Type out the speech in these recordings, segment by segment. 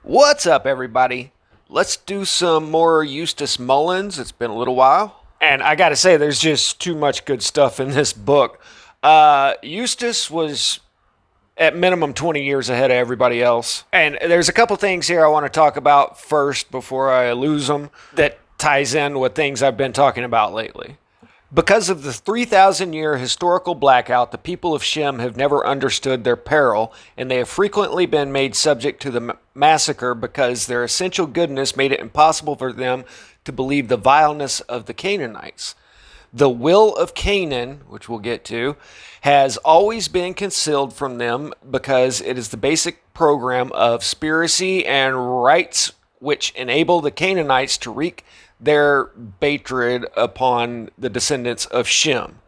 What's up, everybody? Let's do some more Eustace Mullins. It's been a little while. And I gotta say, there's just too much good stuff in this book. Eustace was at minimum 20 years ahead of everybody else. And there's a couple things here I want to talk about first before I lose them that ties in with things I've been talking about lately. Because of the 3,000-year historical blackout, the people of Shem have never understood their peril, and they have frequently been made subject to the massacre because their essential goodness made it impossible for them to believe the vileness of the Canaanites. The will of Canaan, which we'll get to, has always been concealed from them because it is the basic program of spiracy and rites which enable the Canaanites to wreak their hatred upon the descendants of Shem.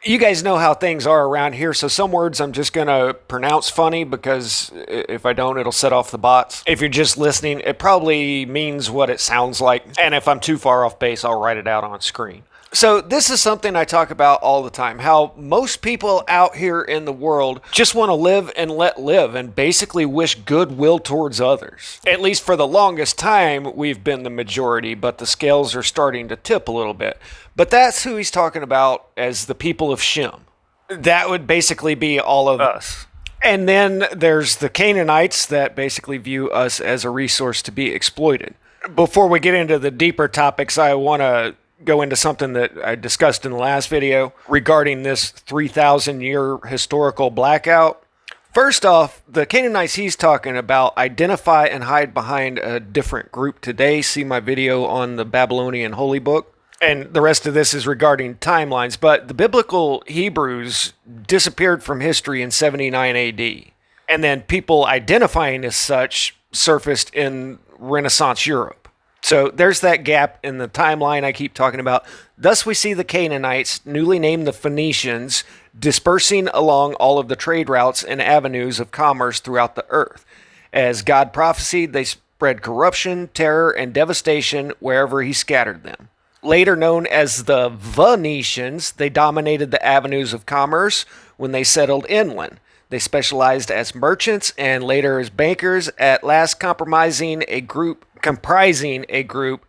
You guys know how things are around here, so some words I'm just going to pronounce funny because if I don't, it'll set off the bots. If you're just listening, it probably means what it sounds like, and if I'm too far off base, I'll write it out on screen. So this is something I talk about all the time, how most people out here in the world just want to live and let live and basically wish goodwill towards others. At least for the longest time, we've been the majority, but the scales are starting to tip a little bit. But that's who he's talking about as the people of Shem. That would basically be all of us. And then there's the Canaanites that basically view us as a resource to be exploited. Before we get into the deeper topics, I want to go into something that I discussed in the last video regarding this 3,000-year historical blackout. First off, the Canaanites he's talking about identify and hide behind a different group today. See my video on the Babylonian Holy Book. And the rest of this is regarding timelines. But the biblical Hebrews disappeared from history in 79 AD. And then people identifying as such surfaced in Renaissance Europe. So there's that gap in the timeline I keep talking about. Thus we see the Canaanites, newly named the Phoenicians, dispersing along all of the trade routes and avenues of commerce throughout the earth. As God prophesied, they spread corruption, terror, and devastation wherever he scattered them. Later known as the Venetians, they dominated the avenues of commerce when they settled inland. They specialized as merchants and later as bankers, at last comprising a group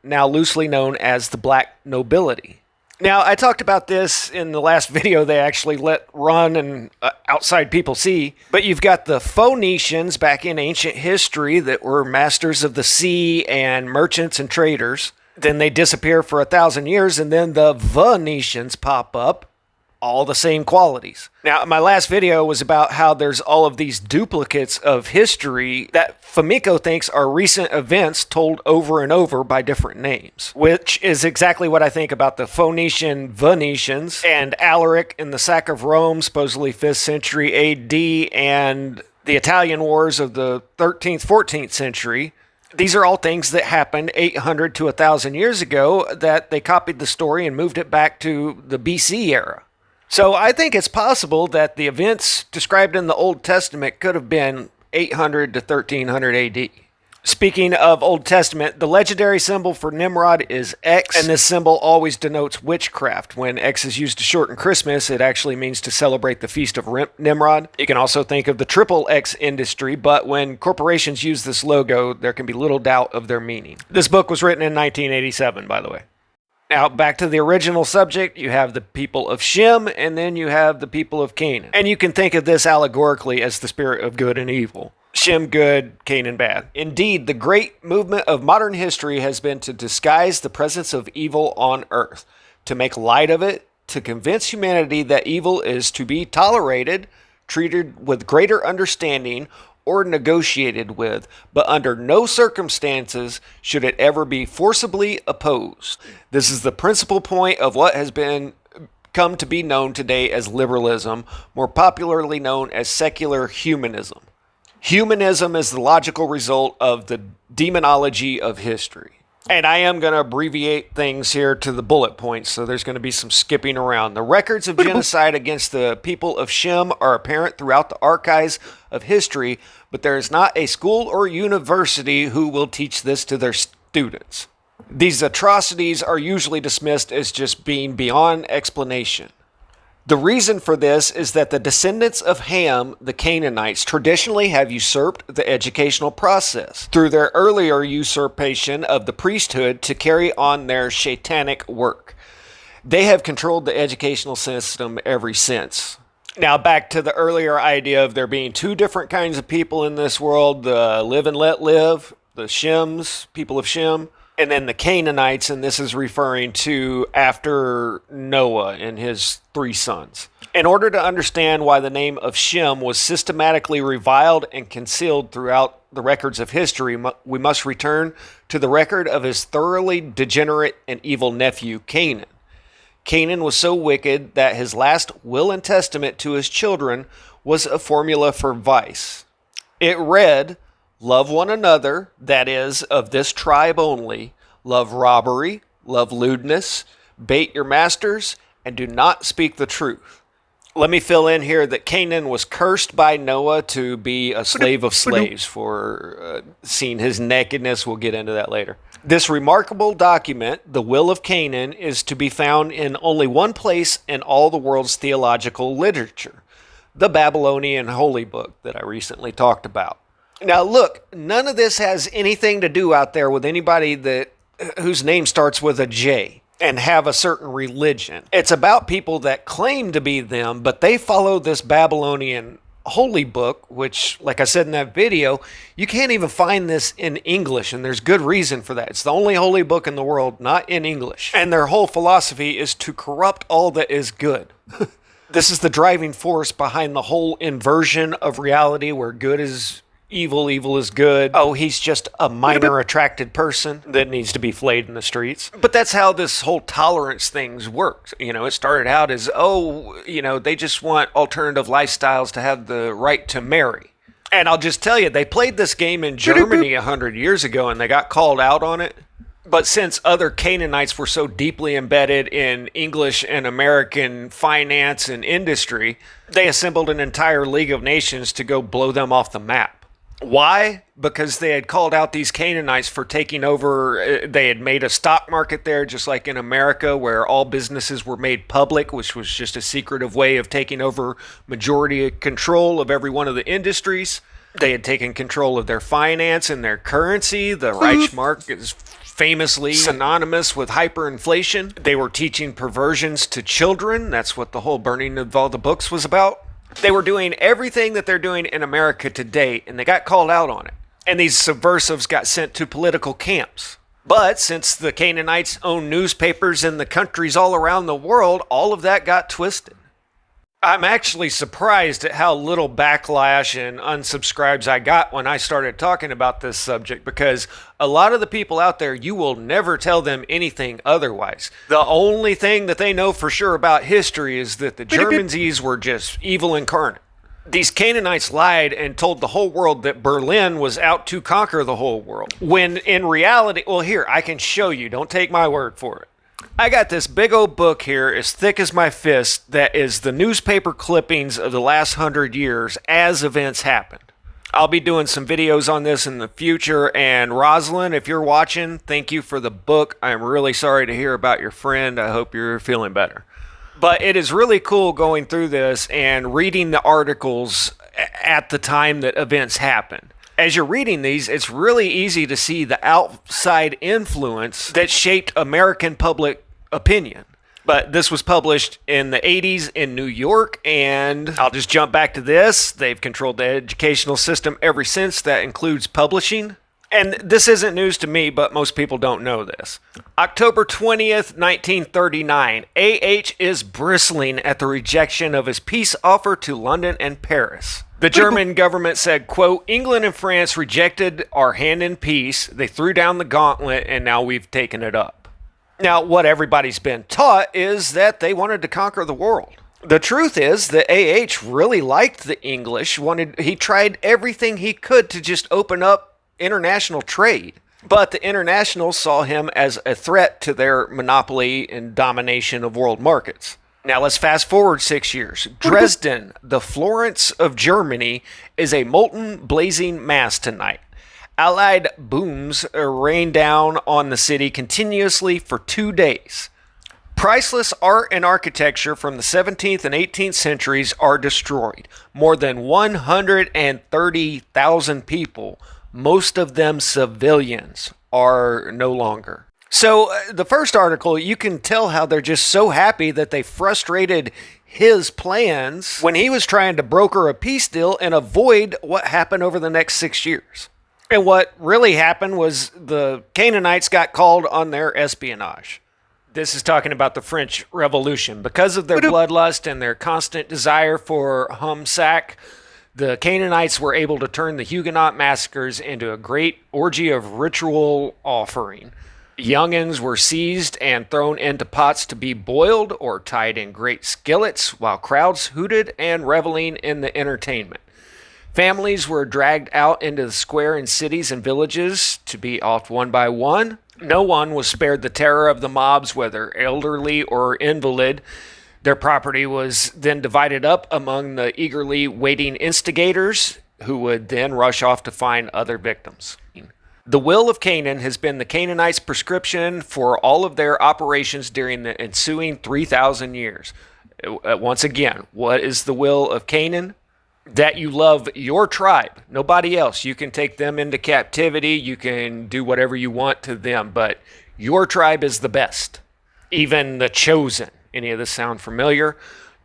now loosely known as the Black Nobility. Now, I talked about this in the last video they actually let run and outside people see, but you've got the Phoenicians back in ancient history that were masters of the sea and merchants and traders. Then they disappear for 1,000 years, and then the Venetians pop up. All the same qualities. Now, my last video was about how there's all of these duplicates of history that Famiko thinks are recent events told over and over by different names, which is exactly what I think about the Phoenician Venetians and Alaric in the sack of Rome, supposedly 5th century AD, and the Italian wars of the 13th, 14th century. These are all things that happened 800 to 1,000 years ago that they copied the story and moved it back to the BC era. So I think it's possible that the events described in the Old Testament could have been 800 to 1300 AD. Speaking of Old Testament, the legendary symbol for Nimrod is X, and this symbol always denotes witchcraft. When X is used to shorten Christmas, it actually means to celebrate the feast of Nimrod. You can also think of the triple X industry, but when corporations use this logo, there can be little doubt of their meaning. This book was written in 1987, by the way. Now, back to the original subject, you have the people of Shem, and then you have the people of Canaan. And you can think of this allegorically as the spirit of good and evil. Shem good, Canaan bad. Indeed, the great movement of modern history has been to disguise the presence of evil on earth, to make light of it, to convince humanity that evil is to be tolerated, treated with greater understanding, or negotiated with, but under no circumstances should it ever be forcibly opposed. This is the principal point of what has come to be known today as liberalism, more popularly known as secular humanism. Humanism is the logical result of the demonology of history. And I am going to abbreviate things here to the bullet points, so there's going to be some skipping around. The records of genocide against the people of Shem are apparent throughout the archives of history, but there is not a school or university who will teach this to their students. These atrocities are usually dismissed as just being beyond explanation. The reason for this is that the descendants of Ham, the Canaanites, traditionally have usurped the educational process through their earlier usurpation of the priesthood to carry on their satanic work. They have controlled the educational system ever since. Now, back to the earlier idea of there being two different kinds of people in this world, the live and let live, the Shems, people of Shem, and then the Canaanites, and this is referring to after Noah and his 3 sons. In order to understand why the name of Shem was systematically reviled and concealed throughout the records of history, we must return to the record of his thoroughly degenerate and evil nephew, Canaan. Canaan was so wicked that his last will and testament to his children was a formula for vice. It read, "Love one another, that is, of this tribe only. Love robbery, love lewdness, bait your masters, and do not speak the truth." Let me fill in here that Canaan was cursed by Noah to be a slave of slaves for seeing his nakedness. We'll get into that later. This remarkable document, the Will of Canaan, is to be found in only one place in all the world's theological literature, the Babylonian Holy Book that I recently talked about. Now look, none of this has anything to do out there with anybody whose name starts with a J and have a certain religion. It's about people that claim to be them, but they follow this Babylonian Holy Book, which, like I said in that video, you can't even find this in English, and there's good reason for that. It's the only holy book in the world not in English. And their whole philosophy is to corrupt all that is good. This is the driving force behind the whole inversion of reality where good is evil, evil is good. Oh, he's just a minor attracted person that needs to be flayed in the streets. But that's how this whole tolerance things works. You know, it started out as, they just want alternative lifestyles to have the right to marry. And I'll just tell you, they played this game in Germany 100 years ago and they got called out on it. But since other Canaanites were so deeply embedded in English and American finance and industry, they assembled an entire League of Nations to go blow them off the map. Why? Because they had called out these Canaanites for taking over. They had made a stock market there, just like in America, where all businesses were made public, which was just a secretive way of taking over majority control of every one of the industries. They had taken control of their finance and their currency. The Reichsmark is famously synonymous with hyperinflation. They were teaching perversions to children. That's what the whole burning of all the books was about. They were doing everything that they're doing in America today, and they got called out on it. And these subversives got sent to political camps. But since the Canaanites own newspapers in the countries all around the world, all of that got twisted. I'm actually surprised at how little backlash and unsubscribes I got when I started talking about this subject, because a lot of the people out there, you will never tell them anything otherwise. The only thing that they know for sure about history is that the Germans were just evil incarnate. These Canaanites lied and told the whole world that Berlin was out to conquer the whole world. When in reality, well, here, I can show you. Don't take my word for it. I got this big old book here, as thick as my fist, that is the newspaper clippings of the last 100 years as events happened. I'll be doing some videos on this in the future, and Rosalind, if you're watching, thank you for the book. I'm really sorry to hear about your friend. I hope you're feeling better. But it is really cool going through this and reading the articles at the time that events happen. As you're reading these, it's really easy to see the outside influence that shaped American public opinion. But this was published in the 80s in New York, and I'll just jump back to this. They've controlled the educational system ever since. That includes publishing. And this isn't news to me, but most people don't know this. October 20th, 1939, A.H. is bristling at the rejection of his peace offer to London and Paris. The German government said, quote, "England and France rejected our hand in peace. They threw down the gauntlet, and now we've taken it up." Now, what everybody's been taught is that they wanted to conquer the world. The truth is that A.H. really liked the English. He tried everything he could to just open up international trade. But the internationals saw him as a threat to their monopoly and domination of world markets. Now let's fast forward 6 years. Dresden, the Florence of Germany, is a molten, blazing mass tonight. Allied booms rain down on the city continuously for 2 days. Priceless art and architecture from the 17th and 18th centuries are destroyed. More than 130,000 people, most of them civilians, are no longer. So the first article, you can tell how they're just so happy that they frustrated his plans when he was trying to broker a peace deal and avoid what happened over the next 6 years. And what really happened was the Canaanites got called on their espionage. This is talking about the French Revolution. Because of their bloodlust and their constant desire for humsack, the Canaanites were able to turn the Huguenot massacres into a great orgy of ritual offering. Youngins were seized and thrown into pots to be boiled or tied in great skillets while crowds hooted and reveling in the entertainment. Families were dragged out into the square in cities and villages to be offed one by one. No one was spared the terror of the mobs, whether elderly or invalid. Their property was then divided up among the eagerly waiting instigators, who would then rush off to find other victims. The will of Canaan has been the Canaanites' prescription for all of their operations during the ensuing 3,000 years. Once again, what is the will of Canaan? That you love your tribe, nobody else. You can take them into captivity, you can do whatever you want to them, but your tribe is the best. Even the chosen. Any of this sound familiar?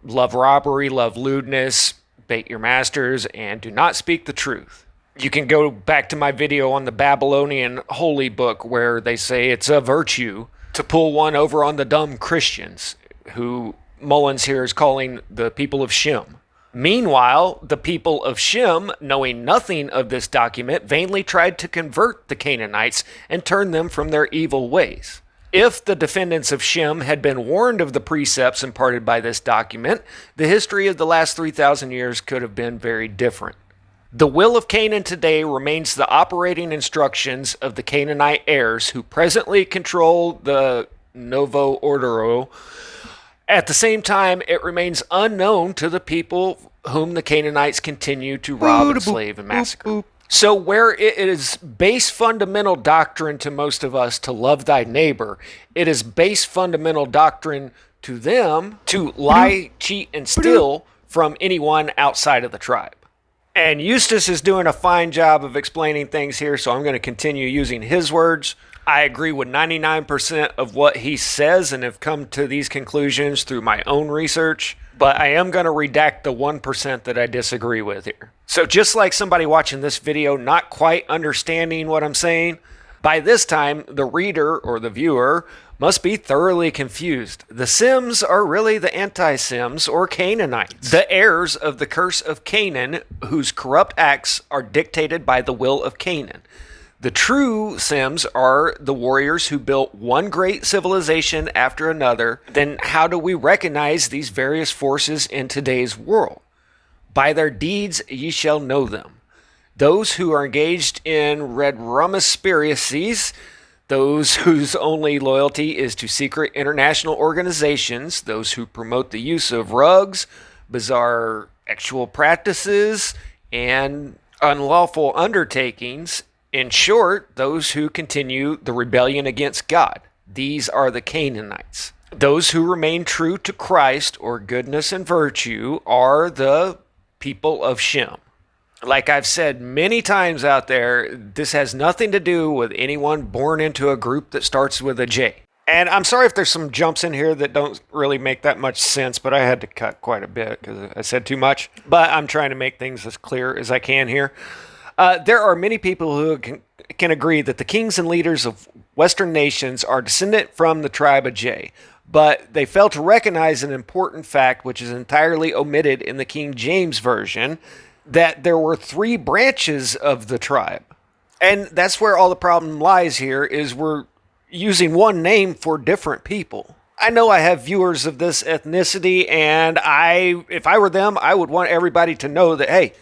Love robbery, love lewdness, bait your masters, and do not speak the truth. You can go back to my video on the Babylonian holy book where they say it's a virtue to pull one over on the dumb Christians, who Mullins here is calling the people of Shem. Meanwhile, the people of Shem, knowing nothing of this document, vainly tried to convert the Canaanites and turn them from their evil ways. If the defendants of Shem had been warned of the precepts imparted by this document, the history of the last 3,000 years could have been very different. The will of Canaan today remains the operating instructions of the Canaanite heirs who presently control the Novo Ordero. At the same time, it remains unknown to the people whom the Canaanites continue to rob, enslave, and massacre. So where it is base fundamental doctrine to most of us to love thy neighbor, it is base fundamental doctrine to them to lie, cheat, and steal from anyone outside of the tribe. And Eustace is doing a fine job of explaining things here, so I'm going to continue using his words. I agree with 99% of what he says and have come to these conclusions through my own research, but I am going to redact the 1% that I disagree with here. So just like somebody watching this video not quite understanding what I'm saying, by this time, the reader or the viewer must be thoroughly confused. The Sims are really the anti-Sims or Canaanites, the heirs of the Curse of Canaan, whose corrupt acts are dictated by the will of Canaan. The true Sims are the warriors who built one great civilization after another. Then how do we recognize these various forces in today's world? By their deeds ye shall know them. Those who are engaged in red rummaspiracies, those whose only loyalty is to secret international organizations, those who promote the use of rugs, bizarre sexual practices, and unlawful undertakings. In short, those who continue the rebellion against God. These are the Canaanites. Those who remain true to Christ or goodness and virtue are the people of Shem. Like I've said many times out there, this has nothing to do with anyone born into a group that starts with a J. And I'm sorry if there's some jumps in here that don't really make that much sense, but I had to cut quite a bit because I said too much. But I'm trying to make things as clear as I can here. There are many people who can agree that the kings and leaders of Western nations are descendant from the tribe of J, but they fail to recognize an important fact which is entirely omitted in the King James Version, that there were 3 branches of the tribe. And that's where all the problem lies here, is we're using one name for different people. I know I have viewers of this ethnicity, and if I were them, I would want everybody to know that, hey,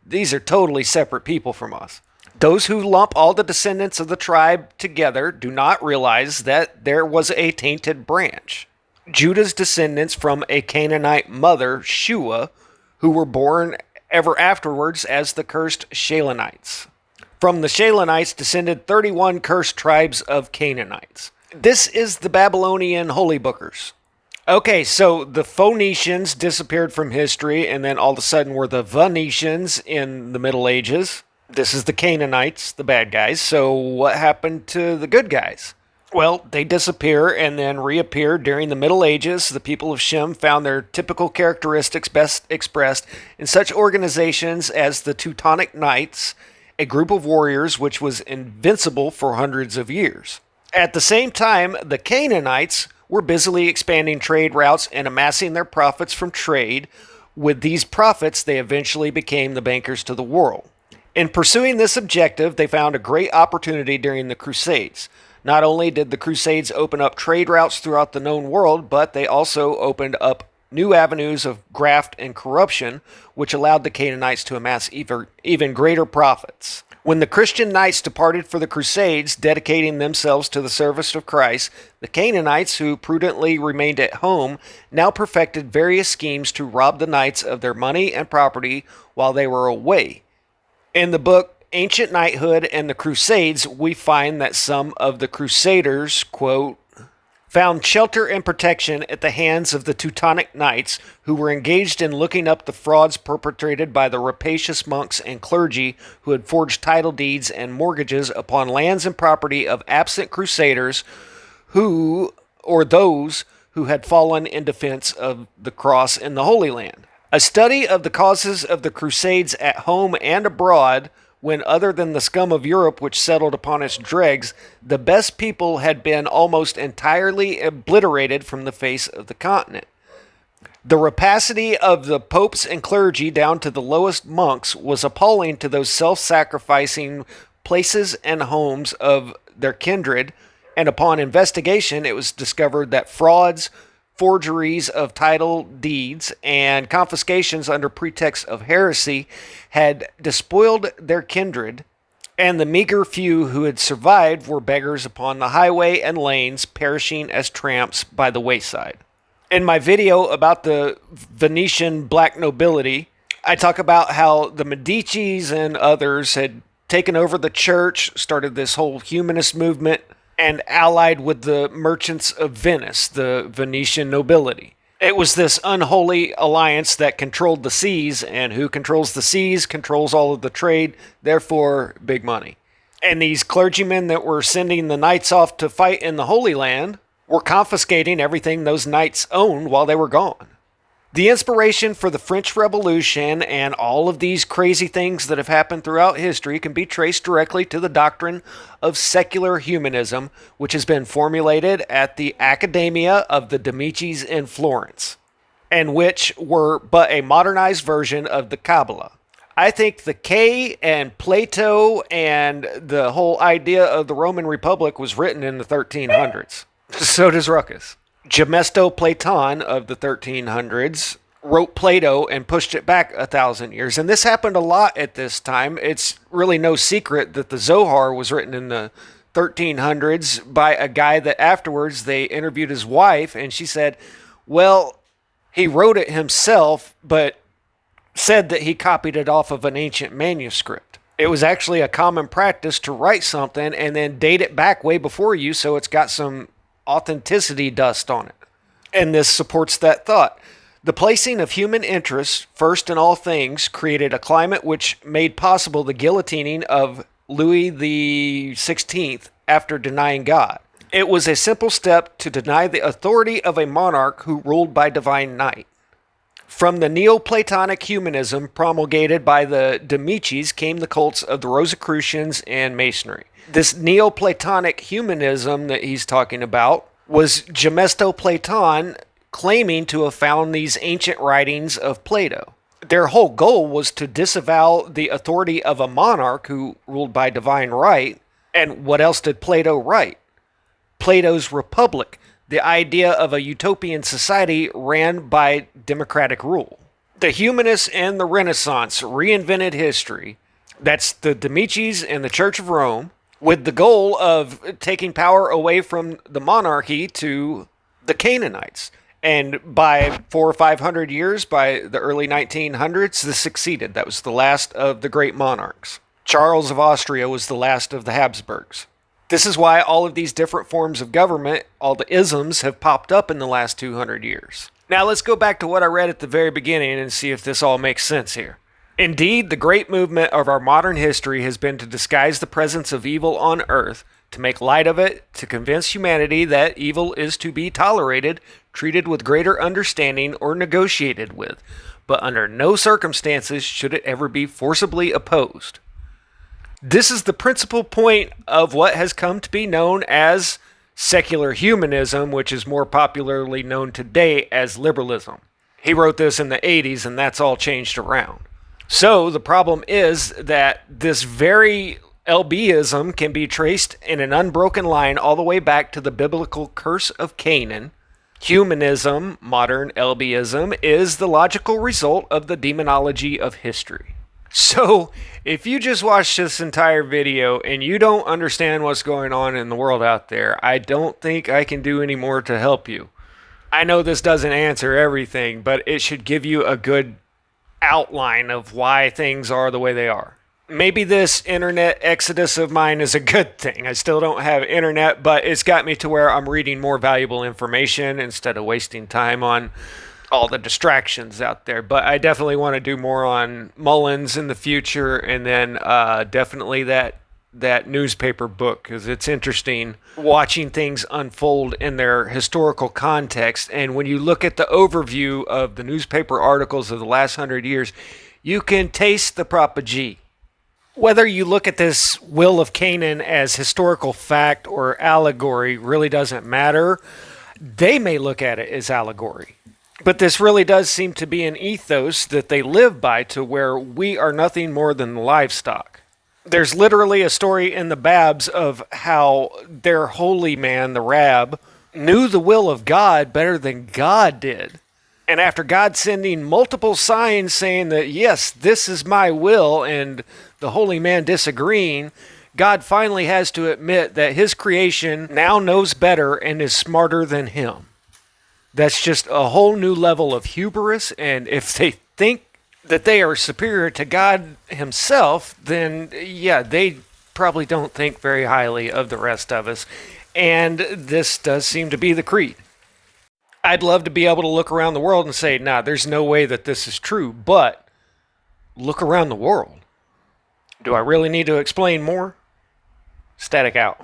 these are totally separate people from us. Those who lump all the descendants of the tribe together do not realize that there was a tainted branch. Judah's descendants from a Canaanite mother, Shua, who were born ever afterwards as the cursed Shalanites. From the Shalanites descended 31 cursed tribes of Canaanites. This is the Babylonian holy bookers. Okay, so the Phoenicians disappeared from history, and then all of a sudden were the Venetians in the Middle Ages. This is the Canaanites, the bad guys. So what happened to the good guys? Well, they disappear and then reappear during the Middle Ages. The people of Shem found their typical characteristics best expressed in such organizations as the Teutonic Knights, a group of warriors which was invincible for hundreds of years. At the same time, the Canaanites were busily expanding trade routes and amassing their profits from trade. With these profits, they eventually became the bankers to the world. In pursuing this objective, they found a great opportunity during the Crusades. Not only did the Crusades open up trade routes throughout the known world, but they also opened up new avenues of graft and corruption, which allowed the Canaanites to amass even greater profits. When the Christian knights departed for the Crusades, dedicating themselves to the service of Christ, the Canaanites, who prudently remained at home, now perfected various schemes to rob the knights of their money and property while they were away. In the book Ancient Knighthood and the Crusades, we find that some of the Crusaders, quote, found shelter and protection at the hands of the Teutonic Knights, who were engaged in looking up the frauds perpetrated by the rapacious monks and clergy who had forged title deeds and mortgages upon lands and property of absent Crusaders or those who had fallen in defense of the cross in the Holy Land. A study of the causes of the Crusades at home and abroad, when other than the scum of Europe which settled upon its dregs, the best people had been almost entirely obliterated from the face of the continent. The rapacity of the popes and clergy down to the lowest monks was appalling to those self-sacrificing places and homes of their kindred, and upon investigation it was discovered that frauds, forgeries of title deeds, and confiscations under pretext of heresy had despoiled their kindred, and the meager few who had survived were beggars upon the highway and lanes, perishing as tramps by the wayside. In my video about the Venetian black nobility, I talk about how the Medicis and others had taken over the church, started this whole humanist movement, and allied with the merchants of Venice, the Venetian nobility. It was this unholy alliance that controlled the seas, and who controls the seas controls all of the trade, therefore big money. And these clergymen that were sending the knights off to fight in the Holy Land were confiscating everything those knights owned while they were gone. The inspiration for the French Revolution and all of these crazy things that have happened throughout history can be traced directly to the doctrine of secular humanism, which has been formulated at the Accademia of the Medicis in Florence, and which were but a modernized version of the Kabbalah. I think the K and Plato and the whole idea of the Roman Republic was written in the 1300s. So does Ruckus. Gemesto Platon of the 1300s wrote Plato and pushed it back 1,000 years. And this happened a lot at this time. It's really no secret that the Zohar was written in the 1300s by a guy that afterwards they interviewed his wife, and she said, well, he wrote it himself, but said that he copied it off of an ancient manuscript. It was actually a common practice to write something and then date it back way before you so it's got some authenticity dust on it. And this supports that thought. The placing of human interests first in all things created a climate which made possible the guillotining of Louis XVI after denying God. It was a simple step to deny the authority of a monarch who ruled by divine right. From the Neoplatonic humanism promulgated by the de Medicis came the cults of the Rosicrucians and Masonry. This Neoplatonic humanism that he's talking about was Gemesto Platon claiming to have found these ancient writings of Plato. Their whole goal was to disavow the authority of a monarch who ruled by divine right. And what else did Plato write? Plato's Republic, the idea of a utopian society ran by democratic rule. The humanists and the Renaissance reinvented history. That's the de Medicis and the Church of Rome, with the goal of taking power away from the monarchy to the Canaanites. And by 400 or 500 years, by the early 1900s, this succeeded. That was the last of the great monarchs. Charles of Austria was the last of the Habsburgs. This is why all of these different forms of government, all the isms, have popped up in the last 200 years. Now let's go back to what I read at the very beginning and see if this all makes sense here. Indeed, the great movement of our modern history has been to disguise the presence of evil on earth, to make light of it, to convince humanity that evil is to be tolerated, treated with greater understanding, or negotiated with, but under no circumstances should it ever be forcibly opposed. This is the principal point of what has come to be known as secular humanism, which is more popularly known today as liberalism. He wrote this in the 80s, and that's all changed around. So the problem is that this very LBism can be traced in an unbroken line all the way back to the biblical Curse of Canaan. Humanism, modern LBism, is the logical result of the demonology of history. So, if you just watched this entire video and you don't understand what's going on in the world out there, I don't think I can do any more to help you. I know this doesn't answer everything, but it should give you a good outline of why things are the way they are. Maybe this internet exodus of mine is a good thing. I still don't have internet, but it's got me to where I'm reading more valuable information instead of wasting time on all the distractions out there. But I definitely want to do more on Mullins in the future, and then definitely that newspaper book, because it's interesting watching things unfold in their historical context. And when you look at the overview of the newspaper articles of the last 100 years, you can taste the propagee. Whether you look at this will of Canaan as historical fact or allegory really doesn't matter. They may look at it as allegory. But this really does seem to be an ethos that they live by, to where we are nothing more than livestock. There's literally a story in the Babs of how their holy man, the Rab, knew the will of God better than God did. And after God sending multiple signs saying that, yes, this is my will, and the holy man disagreeing, God finally has to admit that his creation now knows better and is smarter than him. That's just a whole new level of hubris, and if they think that they are superior to God himself, then yeah, they probably don't think very highly of the rest of us. And this does seem to be the creed. I'd love to be able to look around the world and say, nah, there's no way that this is true, but look around the world. Do I really need to explain more? Static out.